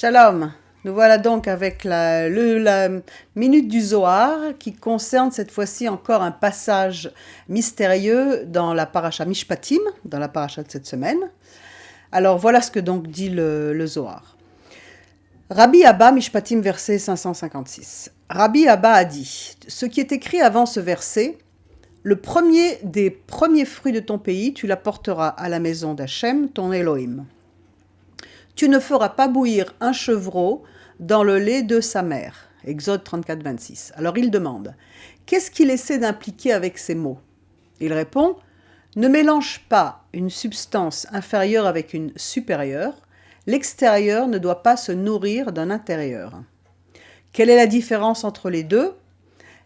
Shalom, nous voilà donc avec la minute du Zohar qui concerne cette fois-ci encore un passage mystérieux dans la paracha Mishpatim, dans la paracha de cette semaine. Alors voilà ce que donc dit le Zohar. Rabbi Abba, Mishpatim, verset 556. Rabbi Abba a dit, ce qui est écrit avant ce verset, le premier des premiers fruits de ton pays, tu l'apporteras à la maison d'Hachem, ton Elohim. Tu ne feras pas bouillir un chevreau dans le lait de sa mère. Exode 34, 26. Alors il demande, qu'est-ce qu'il essaie d'impliquer avec ces mots? Il répond, ne mélange pas une substance inférieure avec une supérieure. L'extérieur ne doit pas se nourrir d'un intérieur. Quelle est la différence entre les deux?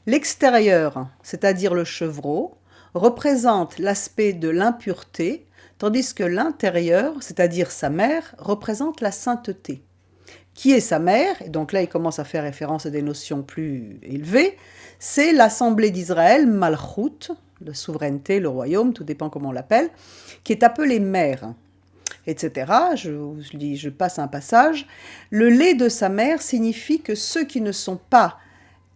L'extérieur, c'est-à-dire le chevreau, représente l'aspect de l'impureté, tandis que l'intérieur, c'est-à-dire sa mère, représente la sainteté. Qui est sa mère? Et donc là, il commence à faire référence à des notions plus élevées. C'est l'Assemblée d'Israël, Malchut, la souveraineté, le royaume, tout dépend comment on l'appelle, qui est appelée mère, etc. Je passe un passage. Le lait de sa mère signifie que ceux qui ne sont pas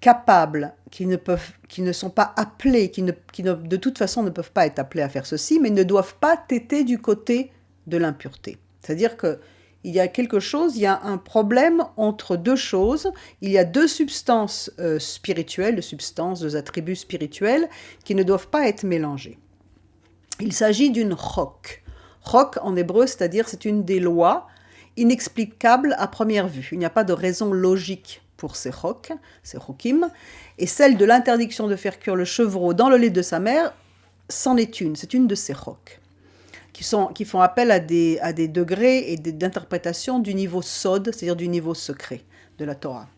capables, qui ne sont pas appelés, qui de toute façon ne peuvent pas être appelés à faire ceci, mais ne doivent pas téter du côté de l'impureté. C'est-à-dire qu'il y a quelque chose, il y a un problème entre deux choses, il y a deux substances spirituelles, deux attributs spirituels qui ne doivent pas être mélangés. Il s'agit d'une chok. Chok en hébreu, c'est-à-dire c'est une des lois inexplicables à première vue. Il n'y a pas de raison logique pour ces chokim, et celle de l'interdiction de faire cuire le chevreau dans le lait de sa mère, c'en est une, c'est une de ces chok, qui font appel à des degrés et d'interprétation du niveau sod, c'est-à-dire du niveau secret de la Torah.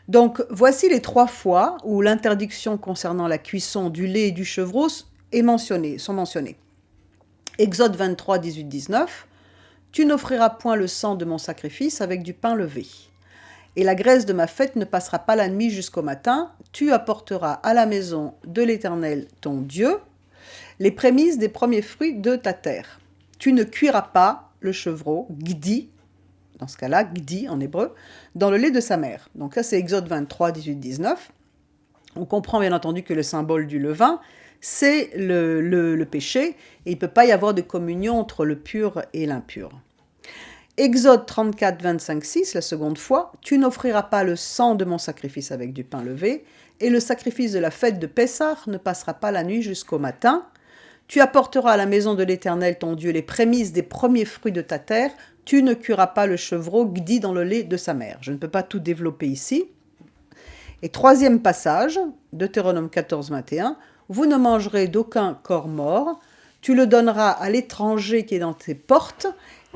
Donc voici les 3 fois où l'interdiction concernant la cuisson du lait et du chevreau sont mentionnées. Exode 23, 18, 19, « Tu n'offriras point le sang de mon sacrifice avec du pain levé. Et la graisse de ma fête ne passera pas la nuit jusqu'au matin. Tu apporteras à la maison de l'Éternel, ton Dieu, les prémices des premiers fruits de ta terre. Tu ne cuiras pas le chevreau, gdi, dans ce cas-là, gdi en hébreu, dans le lait de sa mère. » Donc ça, c'est Exode 23, 18, 19. On comprend bien entendu que le symbole du levain, c'est le péché, et il ne peut pas y avoir de communion entre le pur et l'impur. Exode 34, 25, 6, la seconde fois, « Tu n'offriras pas le sang de mon sacrifice avec du pain levé, et le sacrifice de la fête de Pessah ne passera pas la nuit jusqu'au matin. Tu apporteras à la maison de l'Éternel ton Dieu les prémices des premiers fruits de ta terre. Tu ne cuiras pas le chevreau gdi dans le lait de sa mère. » Je ne peux pas tout développer ici. Et troisième passage, Deutéronome 14, 21, « Vous ne mangerez d'aucun corps mort. Tu le donneras à l'étranger qui est dans tes portes,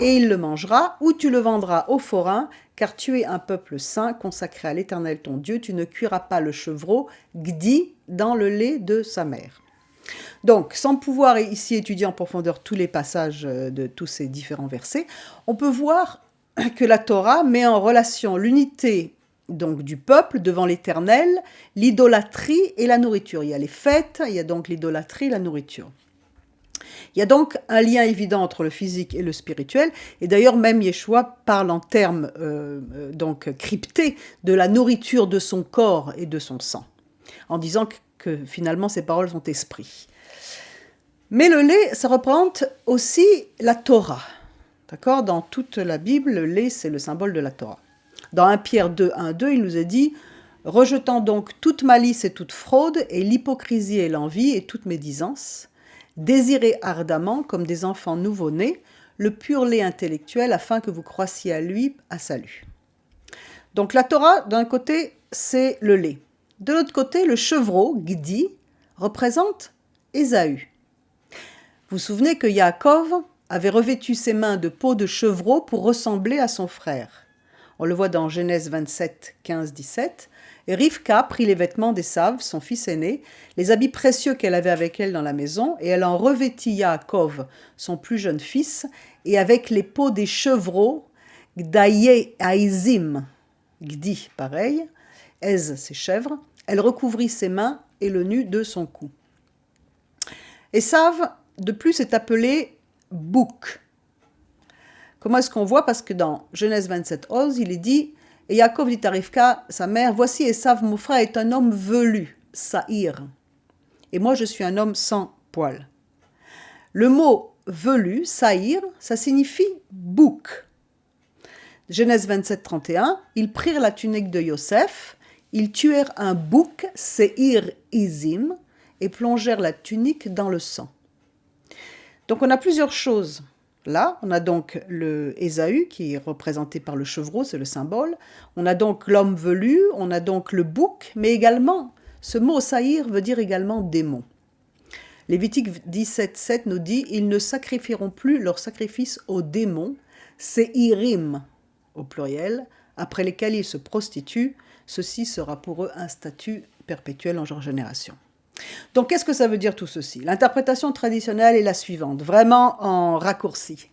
et il le mangera, ou tu le vendras aux forains, car tu es un peuple saint, consacré à l'Éternel ton Dieu. Tu ne cuiras pas le chevreau, gdi, dans le lait de sa mère. » Donc, sans pouvoir ici étudier en profondeur tous les passages de tous ces différents versets, on peut voir que la Torah met en relation l'unité donc du peuple devant l'Éternel, l'idolâtrie et la nourriture. Il y a les fêtes, il y a donc l'idolâtrie et la nourriture. Il y a donc un lien évident entre le physique et le spirituel, et d'ailleurs même Yeshua parle en termes donc cryptés de la nourriture de son corps et de son sang, en disant que finalement ces paroles sont esprit. Mais le lait, ça représente aussi la Torah. D'accord? Dans toute la Bible, le lait, c'est le symbole de la Torah. Dans 1 Pierre 2, 1, 2, il nous est dit « Rejetant donc toute malice et toute fraude, et l'hypocrisie et l'envie et toute médisance, désirez ardemment, comme des enfants nouveau-nés, le pur lait intellectuel, afin que vous croissiez à lui à salut. » Donc la Torah, d'un côté, c'est le lait. De l'autre côté, le chevreau, gdi, représente Ésaü. Vous vous souvenez que Yaakov avait revêtu ses mains de peau de chevreau pour ressembler à son frère. On le voit dans Genèse 27, 15, 17. Et Rivka prit les vêtements d'Ésav, son fils aîné, les habits précieux qu'elle avait avec elle dans la maison, et elle en revêtit Yaakov, son plus jeune fils, et avec les peaux des chevreaux, Gdaye Aizim, Gdi, pareil, Ez, c'est chèvre, elle recouvrit ses mains et le nu de son cou. Ésav, de plus, est appelé Bouk. Comment est-ce qu'on voit? Parce que dans Genèse 27, 11, il est dit, et Yaakov dit à Rivka, sa mère, voici Esav, mon frère, est un homme velu, Saïr. Et moi, je suis un homme sans poil. Le mot velu, Saïr, ça signifie bouc. Genèse 27, 31, ils prirent la tunique de Yosef, ils tuèrent un bouc, Seir Izim, et plongèrent la tunique dans le sang. Donc on a plusieurs choses. Là, on a donc le Ésaü qui est représenté par le chevreau, c'est le symbole. On a donc l'homme velu, on a donc le bouc, mais également, ce mot Saïr veut dire également démon. Lévitique 17, 7 nous dit « Ils ne sacrifieront plus leur sacrifice aux démons, Seirim, au pluriel, après lesquels ils se prostituent. Ceci sera pour eux un statut perpétuel en leur génération. » Donc, qu'est-ce que ça veut dire tout ceci? L'interprétation traditionnelle est la suivante, vraiment en raccourci.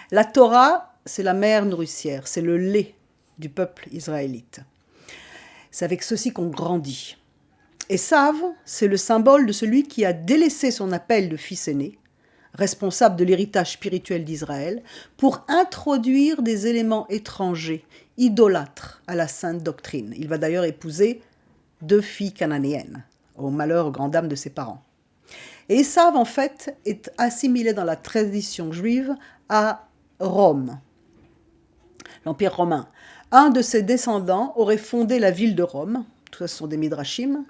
La Torah, c'est la mère nourricière, c'est le lait du peuple israélite. C'est avec ceci qu'on grandit. Esav, c'est le symbole de celui qui a délaissé son appel de fils aîné, responsable de l'héritage spirituel d'Israël, pour introduire des éléments étrangers, idolâtres à la sainte doctrine. Il va d'ailleurs épouser 2 filles cananéennes, au malheur, aux grandes dames de ses parents. Et Esav, en fait, est assimilé dans la tradition juive à Rome, l'Empire romain. Un de ses descendants aurait fondé la ville de Rome, tout ça ce sont des midrashim.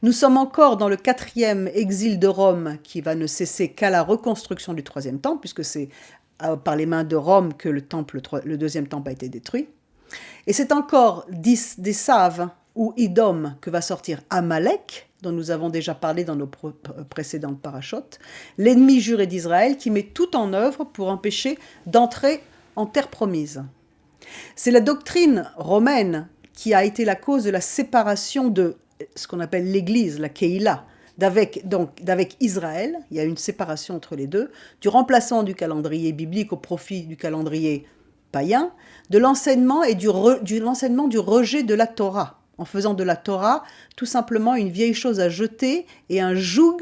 Nous sommes encore dans le 4e exil de Rome qui va ne cesser qu'à la reconstruction du 3e temple, puisque c'est par les mains de Rome que le 2e temple a été détruit. Et c'est encore d'Esav ou Idom que va sortir Amalek, dont nous avons déjà parlé dans nos précédentes parashotes, l'ennemi juré d'Israël qui met tout en œuvre pour empêcher d'entrer en terre promise. C'est la doctrine romaine qui a été la cause de la séparation de ce qu'on appelle l'Église, la Keïla, d'avec Israël. Il y a une séparation entre les deux, du remplacement du calendrier biblique au profit du calendrier païen, de l'enseignement et du rejet de la Torah, en faisant de la Torah tout simplement une vieille chose à jeter et un joug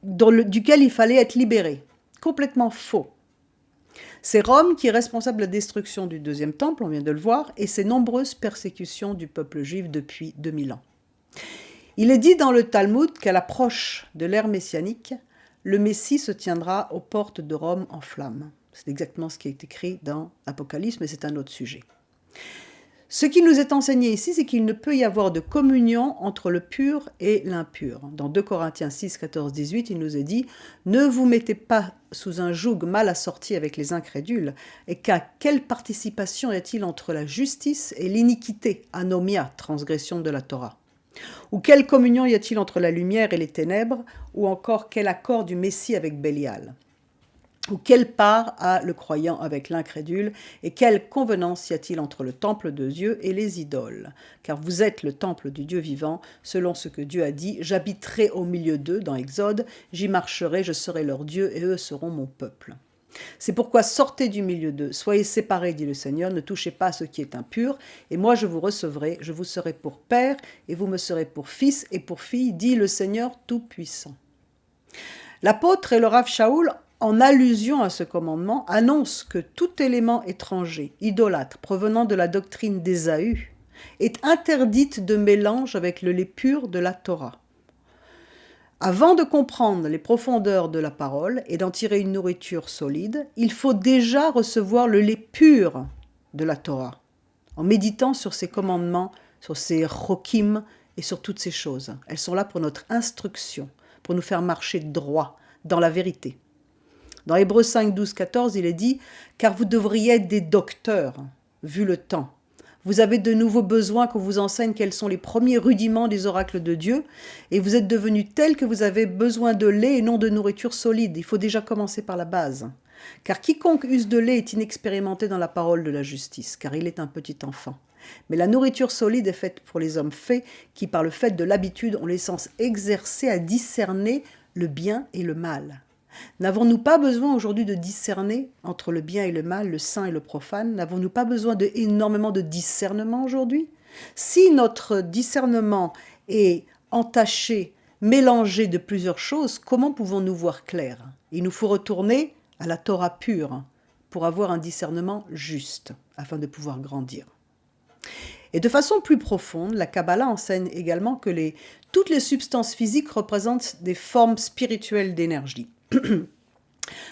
duquel il fallait être libéré. Complètement faux. C'est Rome qui est responsable de la destruction du 2e temple, on vient de le voir, et ses nombreuses persécutions du peuple juif depuis 2000 ans. Il est dit dans le Talmud qu'à l'approche de l'ère messianique, le Messie se tiendra aux portes de Rome en flammes. C'est exactement ce qui est écrit dans l'Apocalypse, mais c'est un autre sujet. Ce qui nous est enseigné ici, c'est qu'il ne peut y avoir de communion entre le pur et l'impur. Dans 2 Corinthiens 6, 14, 18, il nous est dit « Ne vous mettez pas sous un joug mal assorti avec les incrédules, et qu'à quelle participation y a-t-il entre la justice et l'iniquité, anomia, transgression de la Torah ? Ou quelle communion y a-t-il entre la lumière et les ténèbres, ou encore quel accord du Messie avec Bélial ? Ou quelle part a le croyant avec l'incrédule, et quelle convenance y a-t-il entre le temple de Dieu et les idoles? Car vous êtes le temple du Dieu vivant, selon ce que Dieu a dit, j'habiterai au milieu d'eux, dans Exode, j'y marcherai, je serai leur Dieu, et eux seront mon peuple. C'est pourquoi sortez du milieu d'eux, soyez séparés, dit le Seigneur, ne touchez pas à ce qui est impur, et moi je vous recevrai, je vous serai pour père, et vous me serez pour fils et pour fille, dit le Seigneur Tout-Puissant. L'apôtre et le Rav Shaul, en allusion à ce commandement, annonce que tout élément étranger, idolâtre, provenant de la doctrine d'Ésaü, est interdite de mélange avec le lait pur de la Torah. Avant de comprendre les profondeurs de la parole et d'en tirer une nourriture solide, il faut déjà recevoir le lait pur de la Torah, en méditant sur ses commandements, sur ses chokim et sur toutes ces choses. Elles sont là pour notre instruction, pour nous faire marcher droit, dans la vérité. Dans Hébreux 5, 12, 14, il est dit « Car vous devriez être des docteurs, vu le temps. Vous avez de nouveaux besoins qu'on vous enseigne quels sont les premiers rudiments des oracles de Dieu, et vous êtes devenus tels que vous avez besoin de lait et non de nourriture solide. Il faut déjà commencer par la base. Car quiconque use de lait est inexpérimenté dans la parole de la justice, car il est un petit enfant. Mais la nourriture solide est faite pour les hommes faits, qui par le fait de l'habitude ont les sens exercés à discerner le bien et le mal. » N'avons-nous pas besoin aujourd'hui de discerner entre le bien et le mal, le saint et le profane? N'avons-nous pas besoin énormément de discernement aujourd'hui? Si notre discernement est entaché, mélangé de plusieurs choses, comment pouvons-nous voir clair? Il nous faut retourner à la Torah pure pour avoir un discernement juste, afin de pouvoir grandir. Et de façon plus profonde, la Kabbalah enseigne également que toutes les substances physiques représentent des formes spirituelles d'énergie.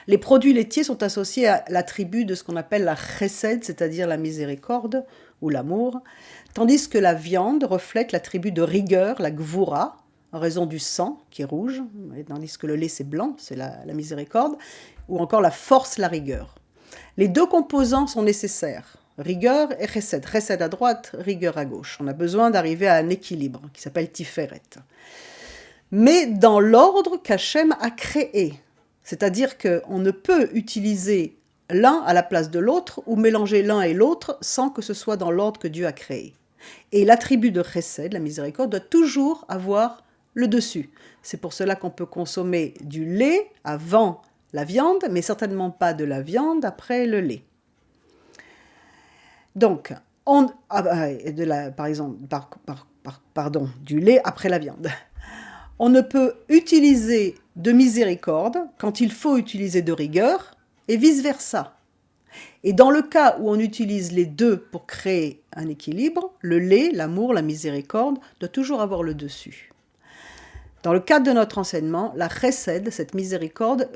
Les produits laitiers sont associés à l'attribut de ce qu'on appelle la chesed, c'est-à-dire la miséricorde ou l'amour, tandis que la viande reflète l'attribut de rigueur, la gvura, en raison du sang qui est rouge, tandis que le lait c'est blanc, c'est la miséricorde, ou encore la force, la rigueur. Les deux composants sont nécessaires, rigueur et chesed. Chesed à droite, rigueur à gauche. On a besoin d'arriver à un équilibre qui s'appelle Tiferet. Mais dans l'ordre qu'Hachem a créé. C'est-à-dire qu'on ne peut utiliser l'un à la place de l'autre ou mélanger l'un et l'autre sans que ce soit dans l'ordre que Dieu a créé. Et l'attribut de chesed, la miséricorde, doit toujours avoir le dessus. C'est pour cela qu'on peut consommer du lait avant la viande, mais certainement pas de la viande après le lait. Donc, du lait après la viande. On ne peut utiliser de miséricorde quand il faut utiliser de rigueur, et vice-versa. Et dans le cas où on utilise les deux pour créer un équilibre, le lait, l'amour, la miséricorde, doit toujours avoir le dessus. Dans le cadre de notre enseignement, la chesed, cette miséricorde,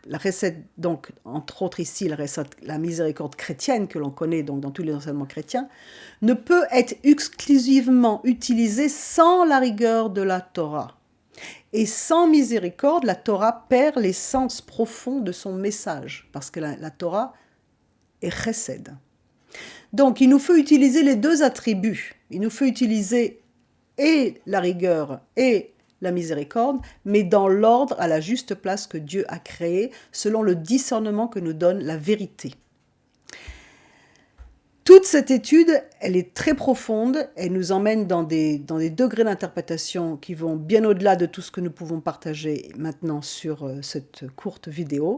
la chesed, donc, entre autres ici, la miséricorde chrétienne que l'on connaît donc dans tous les enseignements chrétiens, ne peut être exclusivement utilisée sans la rigueur de la Torah. Et sans miséricorde, la Torah perd l'essence profonde de son message, parce que la Torah est chesed. Donc, il nous faut utiliser les deux attributs. Il nous faut utiliser et la rigueur et la miséricorde, mais dans l'ordre, à la juste place que Dieu a créé, selon le discernement que nous donne la vérité. Toute cette étude, elle est très profonde, elle nous emmène dans des degrés d'interprétation qui vont bien au-delà de tout ce que nous pouvons partager maintenant sur cette courte vidéo.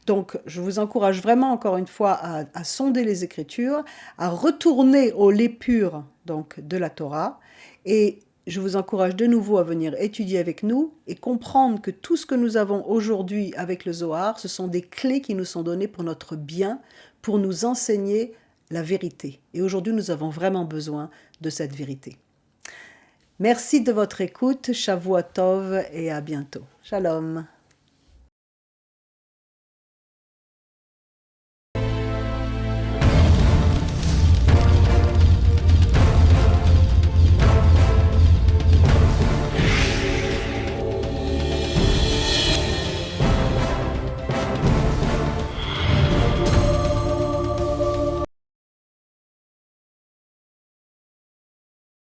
Donc, je vous encourage vraiment, encore une fois, à sonder les Écritures, à retourner au lait pur donc, de la Torah, et je vous encourage de nouveau à venir étudier avec nous et comprendre que tout ce que nous avons aujourd'hui avec le Zohar, ce sont des clés qui nous sont données pour notre bien, pour nous enseigner la vérité. Et aujourd'hui, nous avons vraiment besoin de cette vérité. Merci de votre écoute, Shavua Tov, et à bientôt. Shalom.